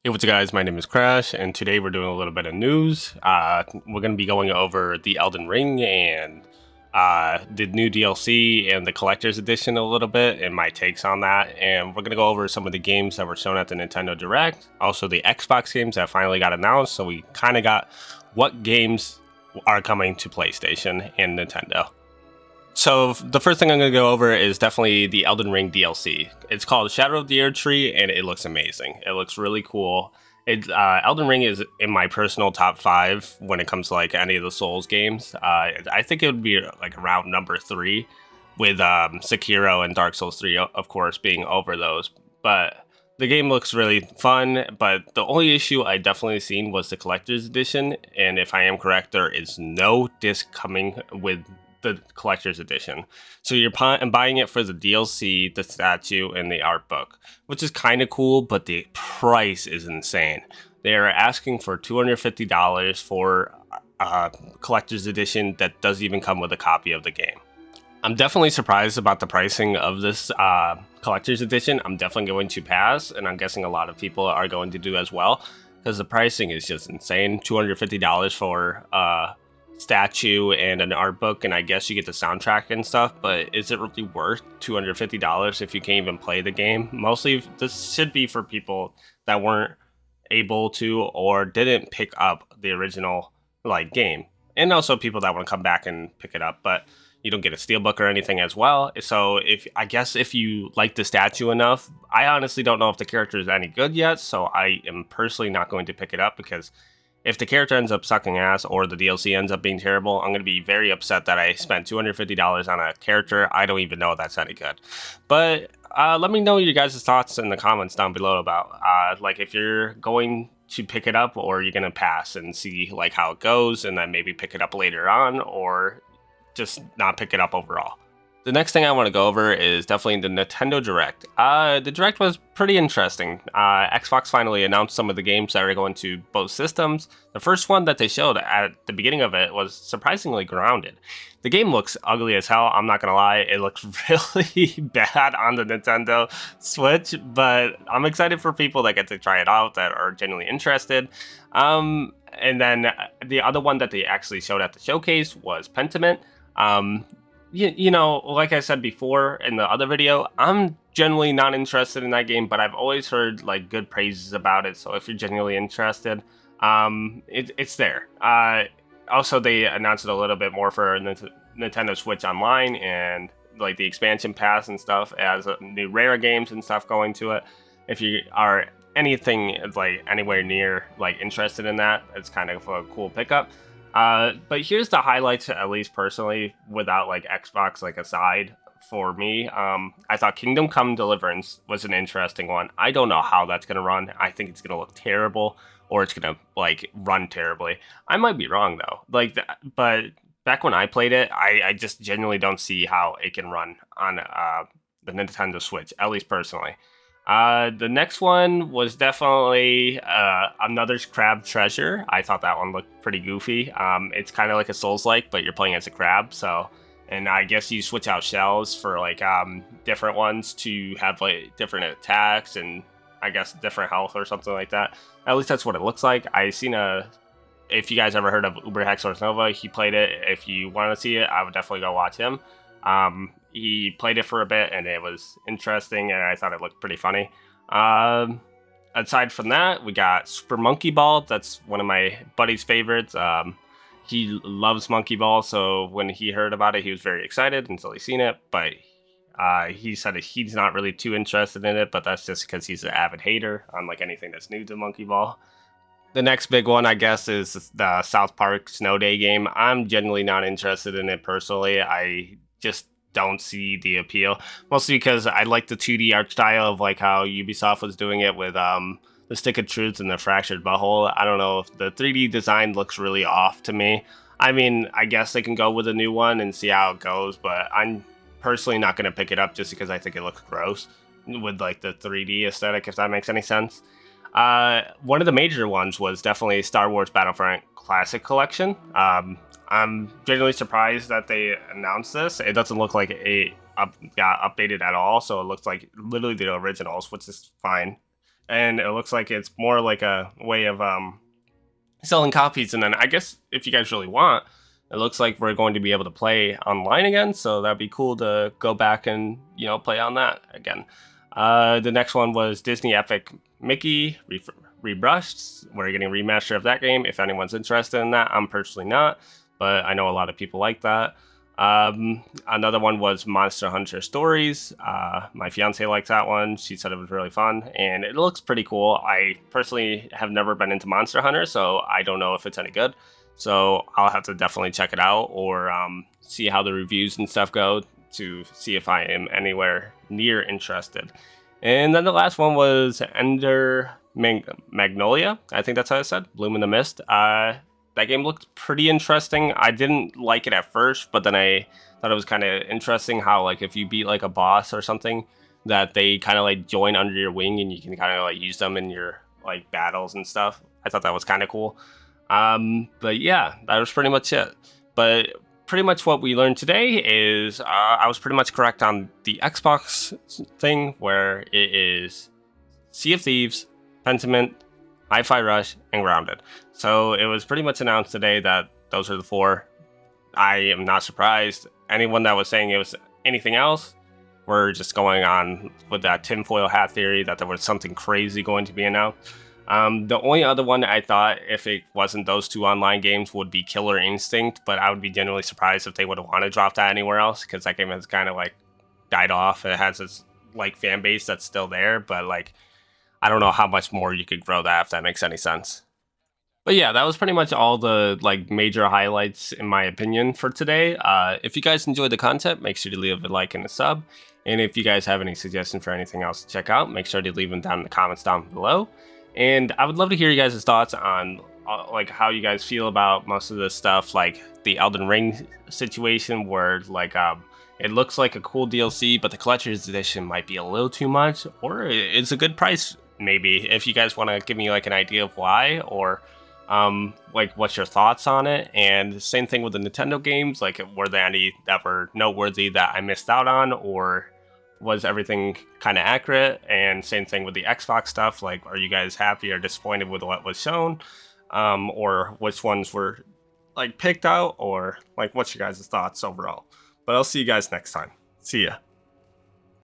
Hey, what's up, guys? My name is Crash, and today we're doing a little bit of news. We're going to be going over the Elden Ring and the new DLC and the Collector's Edition a little bit, and my takes on that. And we're going to go over some of the games that were shown at the Nintendo Direct, also the Xbox games that finally got announced. So we kind of got what games are coming to PlayStation and Nintendo. So the first thing I'm going to go over is definitely the Elden Ring DLC. It's called Shadow of the Erdtree, and it looks amazing. It looks really cool. Elden Ring is in my personal top 5 when it comes to like any of the Souls games. I think it would be like around number 3, with Sekiro and Dark Souls 3, of course, being over those. But the game looks really fun. But the only issue I definitely seen was the collector's edition, and if I am correct, there is no disc coming with the collector's edition. So you're buying it for the DLC, the statue, and the art book, which is kind of cool, but the price is insane. They are asking for $250 for a collector's edition that doesn't even come with a copy of the game. I'm definitely surprised about the pricing of this collector's edition. I'm definitely going to pass, and I'm guessing a lot of people are going to do as well, because the pricing is just insane. $250 for statue and an art book, and I guess you get the soundtrack and stuff, but is it really worth $250 if you can't even play the game? Mostly this should be for people that weren't able to or didn't pick up the original like game, and also people that want to come back and pick it up, but you don't get a steelbook or anything as well. So if you like the statue enough, I honestly don't know if the character is any good yet, so I am personally not going to pick it up, because if the character ends up sucking ass or the DLC ends up being terrible, I'm going to be very upset that I spent $250 on a character I don't even know that's any good. But let me know your guys' thoughts in the comments down below about like if you're going to pick it up or you're going to pass and see like how it goes and then maybe pick it up later on, or just not pick it up overall. The next thing I want to go over is definitely the Nintendo Direct. The Direct was pretty interesting. Xbox finally announced some of the games that are going to both systems. The first one that they showed at the beginning of it was surprisingly grounded. The game looks ugly as hell, I'm not gonna lie. It looks really bad on the Nintendo Switch, but I'm excited for people that get to try it out that are genuinely interested. And then the other one that they actually showed at the showcase was Pentiment. You know, like I said before in the other video, I'm generally not interested in that game, but I've always heard like good praises about it. So if you're genuinely interested, it's there. Also, they announced it a little bit more for Nintendo Switch Online and like the expansion pass and stuff as new rare games and stuff going to it. If you are anything like anywhere near like interested in that, it's kind of a cool pickup. But here's the highlights, at least personally, without like Xbox like aside for me. I thought Kingdom Come Deliverance was an interesting one. I don't know how that's gonna run. I think it's gonna look terrible, or it's gonna like run terribly. I might be wrong though. But back when I played it, I just genuinely don't see how it can run on the Nintendo Switch, at least personally. The next one was definitely another crab treasure. I thought that one looked pretty goofy. It's kind of like a Souls-like, but you're playing as a crab, so... And I guess you switch out shells for, like, different ones to have, like, different attacks and, I guess, different health or something like that. At least that's what it looks like. I seen if you guys ever heard of Uber Hexor's Nova, he played it. If you want to see it, I would definitely go watch him. He played it for a bit, and it was interesting, and I thought it looked pretty funny. Aside from that, we got Super Monkey Ball. That's one of my buddy's favorites. He loves Monkey Ball, so when he heard about it, he was very excited until he seen it, but he said he's not really too interested in it, but that's just because he's an avid hater on like anything that's new to Monkey Ball. The next big one, I guess, is the South Park Snow Day game. I'm genuinely not interested in it personally. I just don't see the appeal, mostly because I like the 2D art style of like how Ubisoft was doing it with the Stick of Truth and the Fractured Butthole. I don't know if the 3D design looks really off to me. I mean, I guess they can go with a new one and see how it goes, but I'm personally not going to pick it up just because I think it looks gross with like the 3D aesthetic, if that makes any sense. One of the major ones was definitely Star Wars Battlefront Classic Collection. I'm genuinely surprised that they announced this. It doesn't look like it got updated at all, so it looks like literally the originals, which is fine. and it looks like it's more like a way of selling copies. And then I guess if you guys really want, it looks like we're going to be able to play online again. So that'd be cool to go back and play on that again. The next one was Disney Epic Mickey Rebrushed. We're getting a remaster of that game. If anyone's interested in that, I'm personally not, but I know a lot of people like that. Another one was Monster Hunter Stories. My fiance liked that one. She said it was really fun, and it looks pretty cool. I personally have never been into Monster Hunter, so I don't know if it's any good. So I'll have to definitely check it out, or see how the reviews and stuff go to see if I am anywhere near interested. And then the last one was Ender Magnolia. I think that's how it said. Bloom in the Mist. That game looked pretty interesting. I didn't like it at first, but then I thought it was kind of interesting how, like, if you beat like a boss or something, that they kind of like join under your wing and you can kind of like use them in your like battles and stuff. I thought that was kind of cool. But yeah, that was pretty much it. But pretty much what we learned today is I was pretty much correct on the Xbox thing, where it is Sea of Thieves, Pentiment, Hi-Fi Rush, and Grounded. So it was pretty much announced today that those are the four. I am not surprised. Anyone that was saying it was anything else, we're just going on with that tinfoil hat theory that there was something crazy going to be announced. The only other one I thought, if it wasn't those two online games, would be Killer Instinct, but I would be genuinely surprised if they would have wanted to drop that anywhere else, because that game has kind of like died off. It has its like fan base that's still there, but like I don't know how much more you could grow that, if that makes any sense. But yeah, that was pretty much all the like major highlights in my opinion for today. If you guys enjoyed the content, make sure to leave a like and a sub. And if you guys have any suggestions for anything else to check out, make sure to leave them down in the comments down below. And I would love to hear you guys' thoughts on like how you guys feel about most of this stuff, like the Elden Ring situation, where like it looks like a cool DLC, but the collector's edition might be a little too much, or it's a good price maybe. If you guys want to give me like an idea of why, or like what's your thoughts on it. And same thing with the Nintendo games, like were there any that were noteworthy that I missed out on, or was everything kind of accurate? And same thing with the Xbox stuff, like are you guys happy or disappointed with what was shown, or which ones were like picked out, or like what's your guys' thoughts overall? But I'll see you guys next time. See ya.